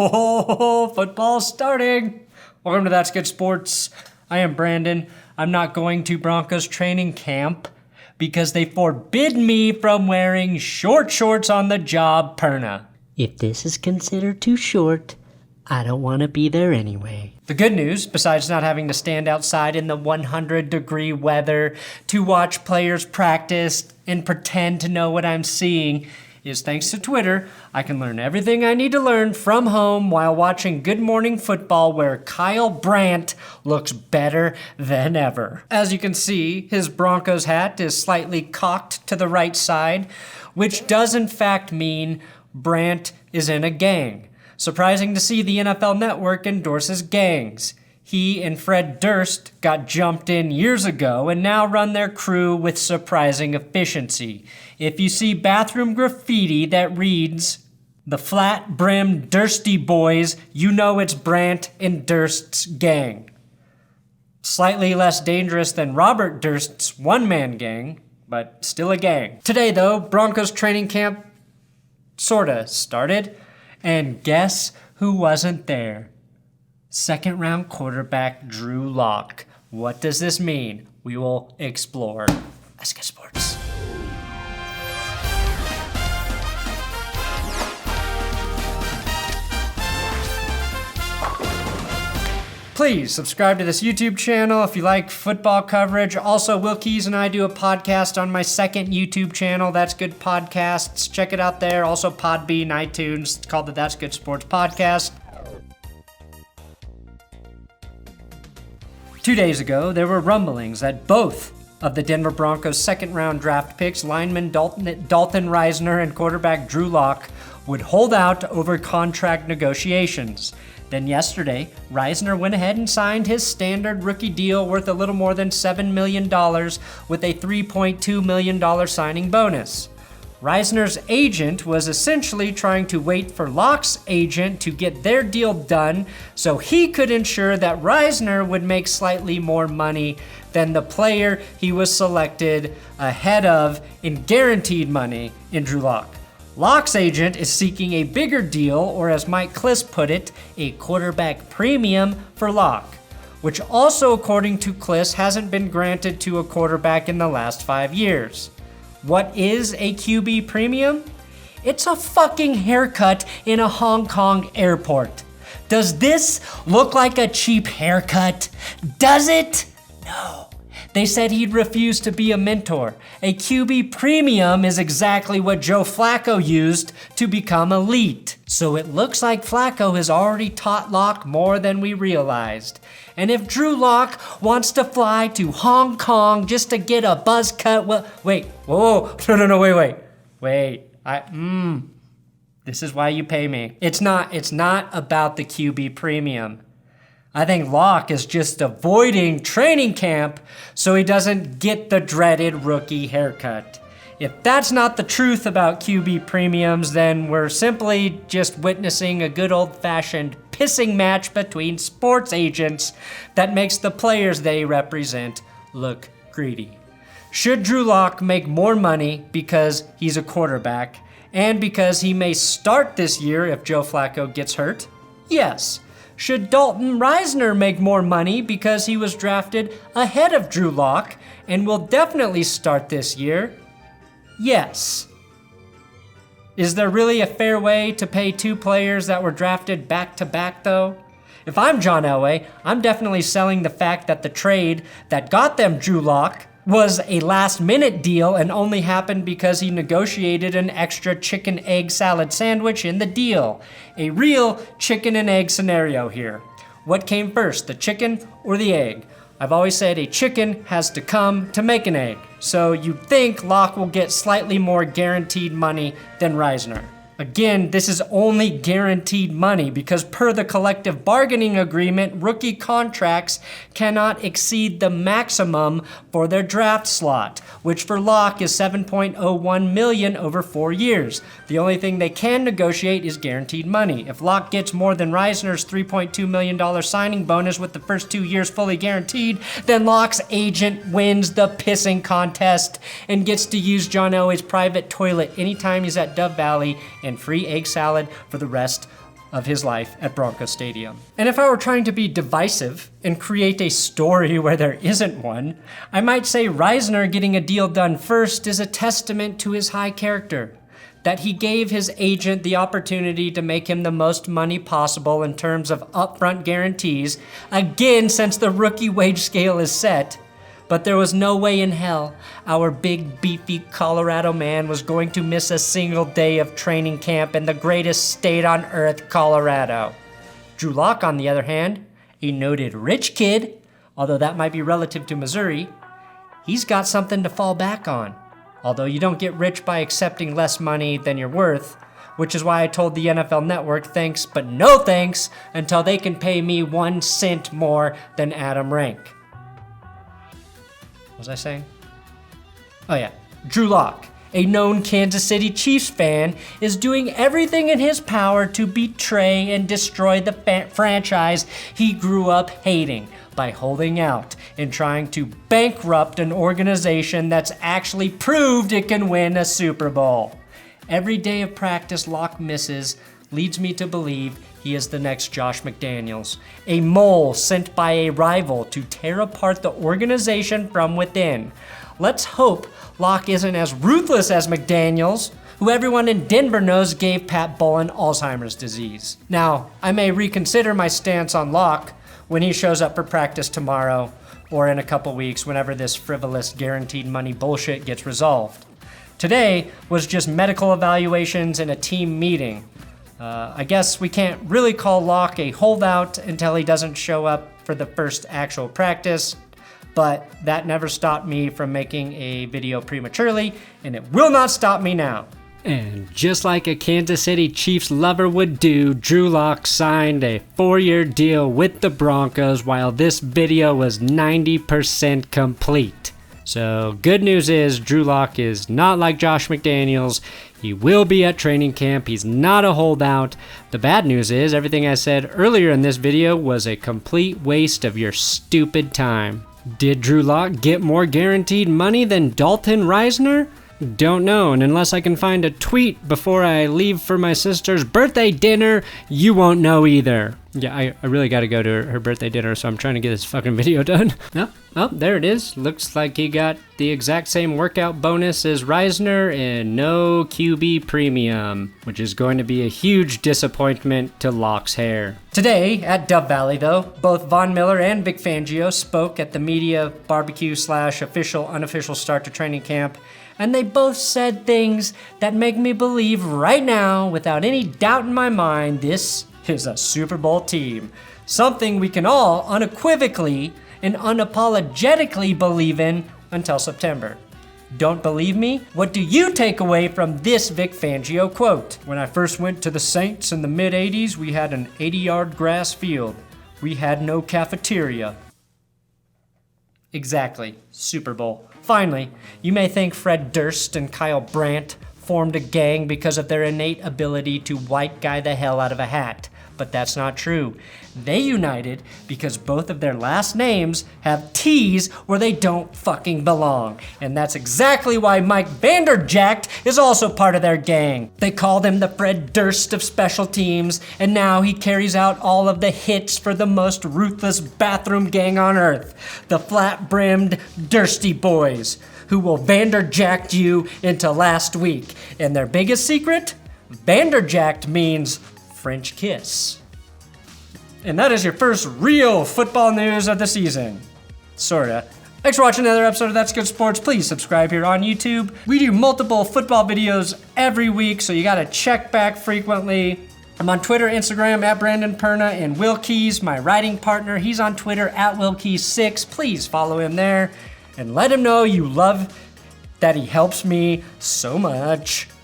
Oh, football's starting. Welcome to That's Good Sports. I am Brandon. I'm not going to Broncos training camp because they forbid me from wearing short shorts on the job, perna. If this is considered too short, I don't want to be there anyway. The good news, besides not having to stand outside in the 100-degree weather to watch players practice and pretend to know what I'm seeing, is thanks to Twitter, I can learn everything I need to learn from home while watching Good Morning Football, where Kyle Brandt looks better than ever. As you can see, his Broncos hat is slightly cocked to the right side, which does in fact mean Brandt is in a gang. Surprising to see the NFL Network endorse his gangs. He and Fred Durst got jumped in years ago and now run their crew with surprising efficiency. If you see bathroom graffiti that reads, "The Flat-Brimmed Dursty Boys," you know it's Brandt and Durst's gang. Slightly less dangerous than Robert Durst's one-man gang, but still a gang. Today, though, Broncos training camp sorta started, and guess who wasn't there? Second-round quarterback Drew Lock. What does this mean? We will explore. That's Good Sports. Please subscribe to this YouTube channel if you like football coverage. Also, Will Keys and I do a podcast on my second YouTube channel, That's Good Podcasts. Check it out there. Also, Podbean, iTunes. It's called the That's Good Sports Podcast. 2 days ago, there were rumblings that both of the Denver Broncos' second-round draft picks, lineman Dalton Risner and quarterback Drew Lock, would hold out over contract negotiations. Then yesterday, Risner went ahead and signed his standard rookie deal worth a little more than $7 million with a $3.2 million signing bonus. Risner's agent was essentially trying to wait for Lock's agent to get their deal done so he could ensure that Risner would make slightly more money than the player he was selected ahead of in guaranteed money in Drew Lock. Lock's agent is seeking a bigger deal, or as Mike Klis put it, a quarterback premium for Lock, which also, according to Klis, hasn't been granted to a quarterback in the last 5 years. What is a QB premium? It's a fucking haircut in a Hong Kong airport. Does this look like a cheap haircut? Does it? No. They said he'd refuse to be a mentor. A QB premium is exactly what Joe Flacco used to become elite. So it looks like Flacco has already taught Lock more than we realized. And if Drew Lock wants to fly to Hong Kong just to get a buzz cut, well, wait, whoa, no, wait, this is why you pay me. It's not about the QB premium. I think Lock is just avoiding training camp so he doesn't get the dreaded rookie haircut. If that's not the truth about QB premiums, then we're simply just witnessing a good old-fashioned pissing match between sports agents that makes the players they represent look greedy. Should Drew Lock make more money because he's a quarterback and because he may start this year if Joe Flacco gets hurt? Yes. Should Dalton Risner make more money because he was drafted ahead of Drew Lock and will definitely start this year? Yes. Is there really a fair way to pay two players that were drafted back-to-back, though? If I'm John Elway, I'm definitely selling the fact that the trade that got them Drew Lock was a last-minute deal and only happened because he negotiated an extra chicken-egg salad sandwich in the deal. A real chicken and egg scenario here. What came first, the chicken or the egg? I've always said a chicken has to come to make an egg, so you'd think Lock will get slightly more guaranteed money than Risner. Again, this is only guaranteed money because per the collective bargaining agreement, rookie contracts cannot exceed the maximum for their draft slot, which for Lock is $7.01 million over 4 years. The only thing they can negotiate is guaranteed money. If Lock gets more than Risner's $3.2 million signing bonus with the first 2 years fully guaranteed, then Lock's agent wins the pissing contest and gets to use John Elway's private toilet anytime he's at Dove Valley and free egg salad for the rest of his life at Broncos Stadium. And if I were trying to be divisive and create a story where there isn't one, I might say Risner getting a deal done first is a testament to his high character, that he gave his agent the opportunity to make him the most money possible in terms of upfront guarantees, again since the rookie wage scale is set. But there was no way in hell our big, beefy Colorado man was going to miss a single day of training camp in the greatest state on earth, Colorado. Drew Lock, on the other hand, a noted rich kid, although that might be relative to Missouri, he's got something to fall back on. Although you don't get rich by accepting less money than you're worth, which is why I told the NFL Network thanks but no thanks until they can pay me 1 cent more than Adam Rank. What was I saying? Oh yeah, Drew Lock, a known Kansas City Chiefs fan, is doing everything in his power to betray and destroy the franchise he grew up hating by holding out and trying to bankrupt an organization that's actually proved it can win a Super Bowl. Every day of practice Lock misses leads me to believe he is the next Josh McDaniels, a mole sent by a rival to tear apart the organization from within. Let's hope Lock isn't as ruthless as McDaniels, who everyone in Denver knows gave Pat Bowlen Alzheimer's disease. Now, I may reconsider my stance on Lock when he shows up for practice tomorrow or in a couple weeks whenever this frivolous guaranteed money bullshit gets resolved. Today was just medical evaluations and a team meeting. I guess we can't really call Lock a holdout until he doesn't show up for the first actual practice, but that never stopped me from making a video prematurely, and it will not stop me now. And just like a Kansas City Chiefs lover would do, Drew Lock signed a 4-year deal with the Broncos while this video was 90% complete. So good news is Drew Lock is not like Josh McDaniels. He will be at training camp. He's not a holdout. The bad news is everything I said earlier in this video was a complete waste of your stupid time. Did Drew Lock get more guaranteed money than Dalton Risner? Don't know, and unless I can find a tweet before I leave for my sister's birthday dinner, you won't know either. Yeah, I really gotta go to her birthday dinner, so I'm trying to get this fucking video done. Oh, there it is. Looks like he got the exact same workout bonus as Risner and no QB premium, which is going to be a huge disappointment to Lock's hair. Today, at Dove Valley though, both Von Miller and Vic Fangio spoke at the media barbecue / official unofficial start to training camp, and they both said things that make me believe right now, without any doubt in my mind, this is a Super Bowl team. Something we can all unequivocally and unapologetically believe in until September. Don't believe me? What do you take away from this Vic Fangio quote? When I first went to the Saints in the mid-'80s, we had an 80-yard grass field. We had no cafeteria. Exactly. Super Bowl. Finally, you may think Fred Durst and Kyle Brandt formed a gang because of their innate ability to white guy the hell out of a hat. But that's not true. They united because both of their last names have T's where they don't fucking belong. And that's exactly why Mike Vanderjagt is also part of their gang. They called him the Fred Durst of special teams, and now he carries out all of the hits for the most ruthless bathroom gang on earth, the flat-brimmed Dursty Boys, who will Vanderjagt you into last week. And their biggest secret? Vanderjagt means French kiss. And that is your first real football news of the season. Sorta. Thanks for watching another episode of That's Good Sports. Please subscribe here on YouTube. We do multiple football videos every week, so you gotta check back frequently. I'm on Twitter, Instagram, at Brandon Perna, and Will Keys, my writing partner. He's on Twitter, at WillKeys6. Please follow him there and let him know you love that he helps me so much.